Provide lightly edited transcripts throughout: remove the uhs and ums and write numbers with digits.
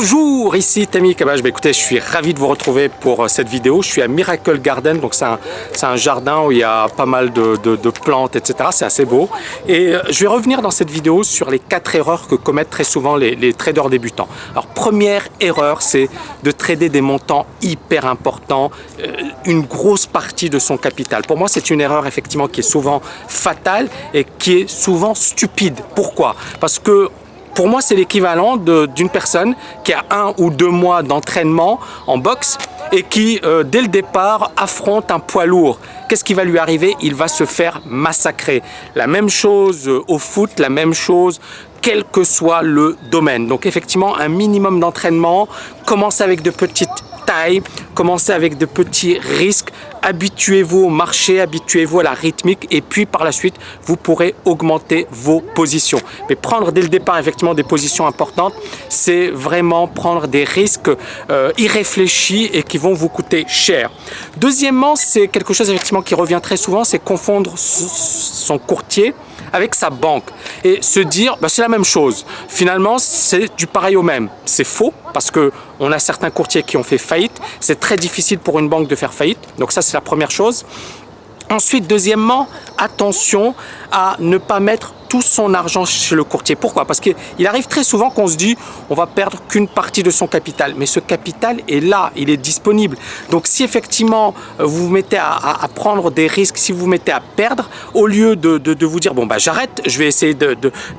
Bonjour, ici Tammy Kabbage. Écoutez, je suis ravi de vous retrouver pour cette vidéo. Je suis à Miracle Garden, donc c'est un jardin où il y a pas mal de plantes, etc. C'est assez beau. Et je vais revenir dans cette vidéo sur les 4 erreurs que commettent très souvent les traders débutants. Alors, première erreur, c'est de trader des montants hyper importants, une grosse partie de son capital. Pour moi, c'est une erreur effectivement qui est souvent fatale et qui est souvent stupide. Pourquoi? Parce que pour moi, c'est l'équivalent d'une personne qui a 1 ou 2 mois d'entraînement en boxe et qui, dès le départ, affronte un poids lourd. Qu'est-ce qui va lui arriver? Il va se faire massacrer. La même chose au foot, la même chose quel que soit le domaine. Donc effectivement, un minimum d'entraînement, commencez avec de petites tailles, commencez avec de petits risques, habituez-vous au marché, habituez-vous à la rythmique et puis par la suite, vous pourrez augmenter vos positions. Mais prendre dès le départ effectivement des positions importantes, c'est vraiment prendre des risques irréfléchis et qui vont vous coûter cher. Deuxièmement, c'est quelque chose effectivement qui revient très souvent, c'est confondre son courtier avec sa banque et se dire bah, c'est la même chose. Finalement, c'est du pareil au même. C'est faux parce que on a certains courtiers qui ont fait faillite. C'est très difficile pour une banque de faire faillite. Donc ça, c'est la première chose. Ensuite, deuxièmement, attention à ne pas mettre tout son argent chez le courtier. Pourquoi? Parce qu'il arrive très souvent qu'on se dit on va perdre qu'une partie de son capital. Mais ce capital est là, il est disponible. Donc si effectivement vous vous mettez à prendre des risques, si vous vous mettez à perdre, au lieu de vous dire bon bah j'arrête, je vais essayer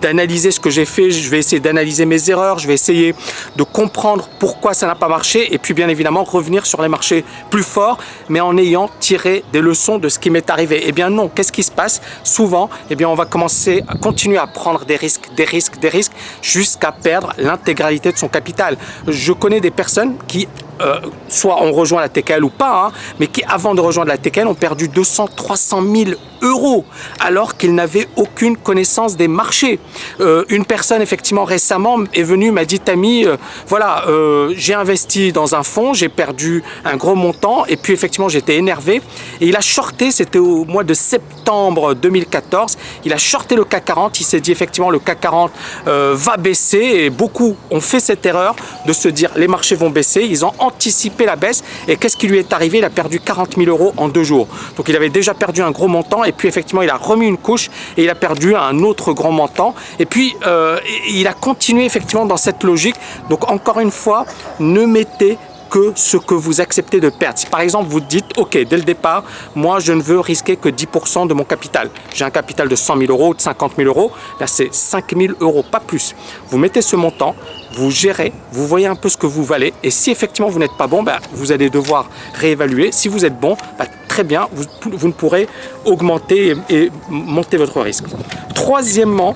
d'analyser ce que j'ai fait, je vais essayer d'analyser mes erreurs, je vais essayer de comprendre pourquoi ça n'a pas marché et puis bien évidemment revenir sur les marchés plus forts mais en ayant tiré des leçons de ce qui m'est arrivé. Eh bien non, qu'est-ce qui se passe? Souvent, eh bien on va commencer à continuer à prendre des risques jusqu'à perdre l'intégralité de son capital. Je connais des personnes qui soit ont rejoint la TKL ou pas, hein, mais qui avant de rejoindre la TKL ont perdu 200-300 000 € alors qu'ils n'avaient aucune connaissance des marchés. Une personne effectivement récemment est venue, m'a dit Tammy, voilà, j'ai investi dans un fonds, j'ai perdu un gros montant et puis effectivement j'étais énervé et il a shorté, c'était au mois de septembre 2014, il a shorté le CAC 40, il s'est dit effectivement le CAC 40 va baisser et beaucoup ont fait cette erreur de se dire les marchés vont baisser, ils ont anticipé la baisse et qu'est-ce qui lui est arrivé? Il a perdu 40 000 € en 2 jours. Donc il avait déjà perdu un gros montant et puis effectivement il a remis une couche et il a perdu un autre grand montant et puis il a continué effectivement dans cette logique. Donc encore une fois, ne mettez que ce que vous acceptez de perdre. Si par exemple vous dites ok dès le départ, moi je ne veux risquer que 10% de mon capital. J'ai un capital de 100 000 € ou de 50 000 €, là c'est 5 000 €, pas plus. Vous mettez ce montant, vous gérez, vous voyez un peu ce que vous valez et si effectivement vous n'êtes pas bon, bah, vous allez devoir réévaluer. Si vous êtes bon, bah, très bien, vous ne pourrez augmenter et monter votre risque. Troisièmement,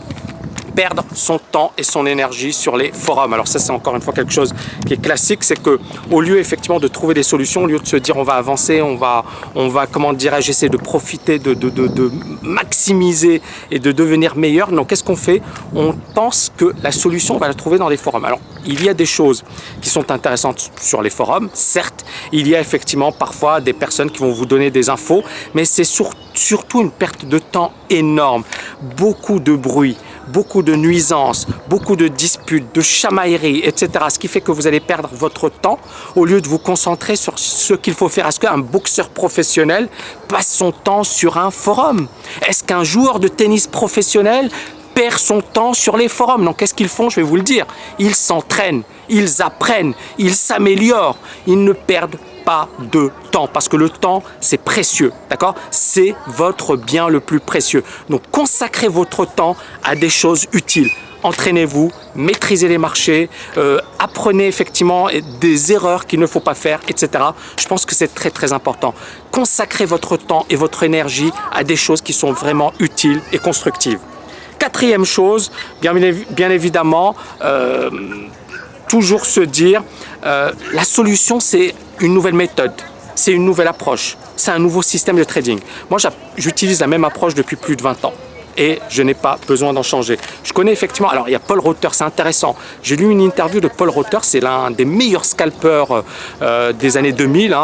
perdre son temps et son énergie sur les forums. Alors ça, c'est encore une fois quelque chose qui est classique, c'est que au lieu effectivement de trouver des solutions, au lieu de se dire on va avancer, on va comment dirais-je, essayer de profiter, de maximiser et de devenir meilleur, non, qu'est-ce qu'on fait? On pense que la solution, on va la trouver dans les forums. Alors, il y a des choses qui sont intéressantes sur les forums, certes, il y a effectivement parfois des personnes qui vont vous donner des infos, mais c'est surtout une perte de temps énorme, beaucoup de bruit, beaucoup de nuisances, beaucoup de disputes, de chamailleries, etc. Ce qui fait que vous allez perdre votre temps au lieu de vous concentrer sur ce qu'il faut faire. Est-ce qu'un boxeur professionnel passe son temps sur un forum? Est-ce qu'un joueur de tennis professionnel perd son temps sur les forums? Donc qu'est-ce qu'ils font? Je vais vous le dire. Ils s'entraînent, ils apprennent, ils s'améliorent, ils ne perdent pas de temps parce que le temps c'est précieux, d'accord? C'est votre bien le plus précieux. Donc consacrez votre temps à des choses utiles. Entraînez-vous, maîtrisez les marchés, apprenez effectivement des erreurs qu'il ne faut pas faire, etc. Je pense que c'est très très important. Consacrez votre temps et votre énergie à des choses qui sont vraiment utiles et constructives. Quatrième chose, bien évidemment, toujours se dire la solution c'est une nouvelle méthode, c'est une nouvelle approche, c'est un nouveau système de trading. Moi j'utilise la même approche depuis plus de 20 ans. et je n'ai pas besoin d'en changer. Je connais effectivement, alors il y a Paul Rother, c'est intéressant. J'ai lu une interview de Paul Rother, c'est l'un des meilleurs scalpers des années 2000.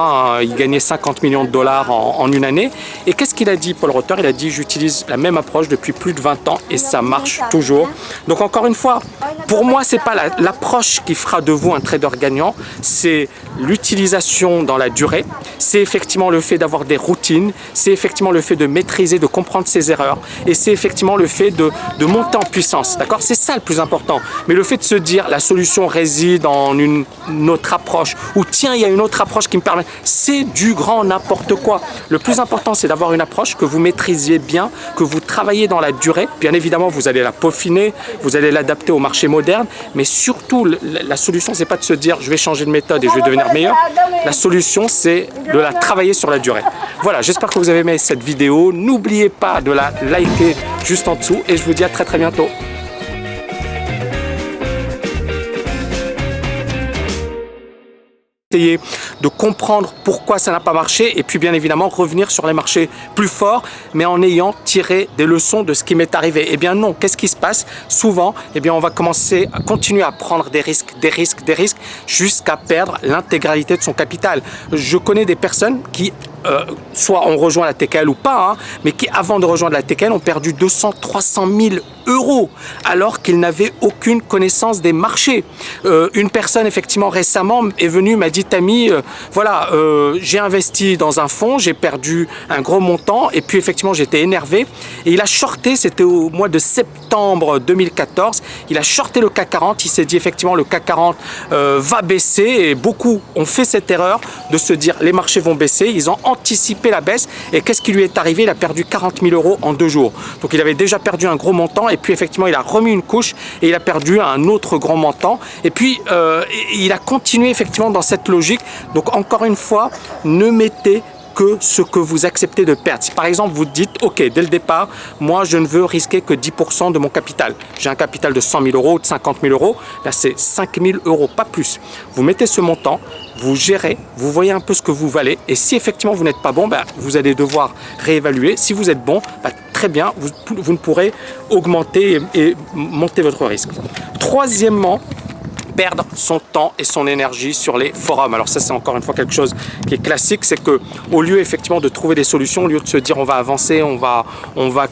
Il gagnait 50 millions de dollars en une année. Et qu'est-ce qu'il a dit, Paul Rother? Il a dit, j'utilise la même approche depuis plus de 20 ans et ça marche toujours. Donc encore une fois, pour moi, c'est pas l'approche qui fera de vous un trader gagnant, c'est l'utilisation dans la durée, c'est effectivement le fait d'avoir des routines, c'est effectivement le fait de maîtriser, de comprendre ses erreurs, et c'est effectivement le fait de monter en puissance, d'accord? C'est ça le plus important. Mais le fait de se dire la solution réside en une autre approche, ou tiens, il y a une autre approche qui me permet, c'est du grand n'importe quoi. Le plus important, c'est d'avoir une approche que vous maîtrisiez bien, que vous travaillez dans la durée. Bien évidemment, vous allez la peaufiner, vous allez l'adapter au marché moderne, mais surtout, la solution, c'est pas de se dire je vais changer de méthode et je vais devenir meilleur. La solution, c'est de la travailler sur la durée. Voilà, j'espère que vous avez aimé cette vidéo. N'oubliez pas de la liker juste en dessous et je vous dis à très très bientôt. Essayer de comprendre pourquoi ça n'a pas marché et puis bien évidemment revenir sur les marchés plus forts mais en ayant tiré des leçons de ce qui m'est arrivé. Eh bien non, qu'est-ce qui se passe? Souvent, eh bien on va commencer à continuer à prendre des risques jusqu'à perdre l'intégralité de son capital. Je connais des personnes qui soit ont rejoint la TKL ou pas, mais qui avant de rejoindre la TKL ont perdu 200-300 000 euros alors qu'ils n'avaient aucune connaissance des marchés. Une personne effectivement récemment est venue, m'a dit Tammy, voilà, j'ai investi dans un fonds, j'ai perdu un gros montant et puis effectivement j'étais énervé et il a shorté, c'était au mois de septembre 2014, il a shorté le CAC 40, il s'est dit effectivement le CAC 40 va baisser et beaucoup ont fait cette erreur de se dire les marchés vont baisser, ils ont anticipé la baisse et qu'est-ce qui lui est arrivé? Il a perdu 40 000 euros en 2 jours. Donc il avait déjà perdu un gros montant et puis effectivement il a remis une couche et il a perdu un autre grand montant et puis il a continué effectivement dans cette logique. Donc encore une fois, ne mettez que ce que vous acceptez de perdre. Si par exemple vous dites ok dès le départ moi je ne veux risquer que 10% de mon capital, j'ai un capital de 100 000 euros ou de 50 000 euros, là c'est 5 000 euros pas plus, vous mettez ce montant, vous gérez, vous voyez un peu ce que vous valez et si effectivement vous n'êtes pas bon, vous allez devoir réévaluer. Si vous êtes bon, très bien, vous ne pourrez augmenter et monter votre risque. Troisièmement, perdre son temps et son énergie sur les forums. Alors ça c'est encore une fois quelque chose qui est classique, c'est que au lieu effectivement de trouver des solutions, au lieu de se dire on va avancer, on va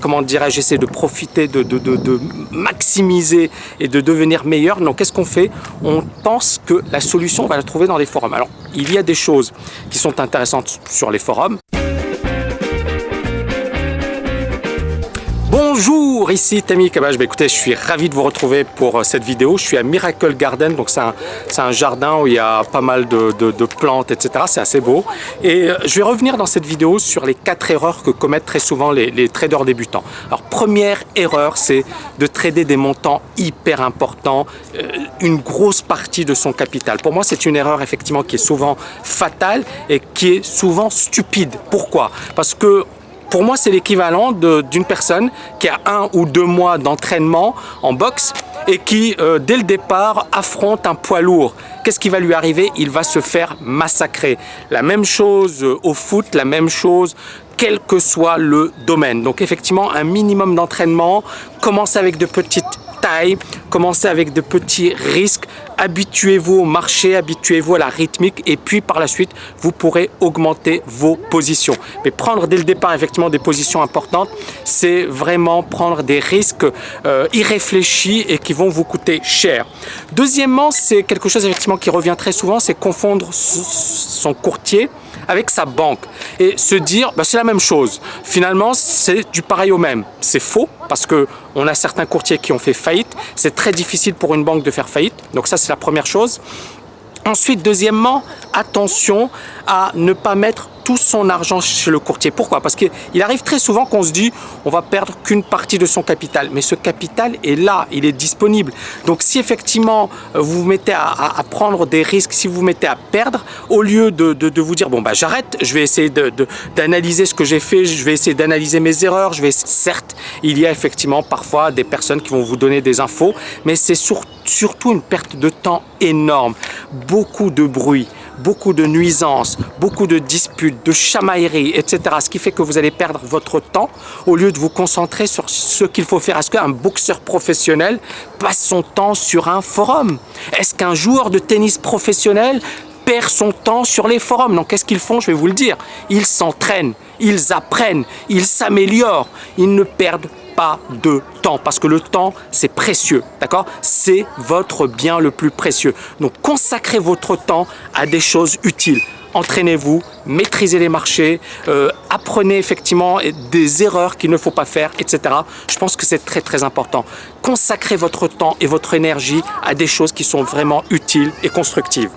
comment dirais-je, essayer de profiter, de maximiser et de devenir meilleur, non, qu'est-ce qu'on fait? On pense que la solution on va la trouver dans les forums. Alors il y a des choses qui sont intéressantes sur les forums. Bonjour, ici Tammy Kabbage. Écoutez, je suis ravi de vous retrouver pour cette vidéo. Je suis à Miracle Garden, donc c'est un jardin où il y a pas mal de plantes, etc. C'est assez beau. Et je vais revenir dans cette vidéo sur les 4 erreurs que commettent très souvent les traders débutants. Alors, première erreur, c'est de trader des montants hyper importants, une grosse partie de son capital. Pour moi, c'est une erreur effectivement qui est souvent fatale et qui est souvent stupide. Pourquoi? Parce que pour moi, c'est l'équivalent d'une personne qui a 1 ou 2 mois d'entraînement en boxe et qui, dès le départ, affronte un poids lourd. Qu'est-ce qui va lui arriver? Il va se faire massacrer. La même chose au foot, la même chose quel que soit le domaine. Donc effectivement, un minimum d'entraînement, commencez avec de petites tailles, commencez avec de petits risques, habituez-vous au marché, habituez-vous à la rythmique et puis par la suite, vous pourrez augmenter vos positions. Mais prendre dès le départ effectivement des positions importantes, c'est vraiment prendre des risques irréfléchis et qui vont vous coûter cher. Deuxièmement, c'est quelque chose effectivement qui revient très souvent, c'est confondre son courtier avec sa banque et se dire c'est la même chose. Finalement, c'est du pareil au même. C'est faux parce que on a certains courtiers qui ont fait faillite. C'est très difficile pour une banque de faire faillite. Donc ça, c'est la première chose. Ensuite, deuxièmement, attention à ne pas mettre tout son argent chez le courtier. Pourquoi? Parce qu'il arrive très souvent qu'on se dit on va perdre qu'une partie de son capital. Mais ce capital est là, il est disponible. Donc si effectivement vous vous mettez à prendre des risques, si vous vous mettez à perdre, au lieu de vous dire bon j'arrête, je vais essayer d'analyser ce que j'ai fait, je vais essayer d'analyser mes erreurs, certes, il y a effectivement parfois des personnes qui vont vous donner des infos, mais c'est surtout une perte de temps énorme, beaucoup de bruit, beaucoup de nuisances, beaucoup de disputes, de chamailleries, etc. Ce qui fait que vous allez perdre votre temps au lieu de vous concentrer sur ce qu'il faut faire. Est-ce qu'un boxeur professionnel passe son temps sur un forum? Est-ce qu'un joueur de tennis professionnel perd son temps sur les forums? Donc qu'est-ce qu'ils font? Je vais vous le dire. Ils s'entraînent, ils apprennent, ils s'améliorent, ils ne perdent pas de temps parce que le temps c'est précieux, d'accord? C'est votre bien le plus précieux. Donc consacrez votre temps à des choses utiles. Entraînez-vous, maîtrisez les marchés, apprenez effectivement des erreurs qu'il ne faut pas faire, etc. Je pense que c'est très très important. Consacrez votre temps et votre énergie à des choses qui sont vraiment utiles et constructives.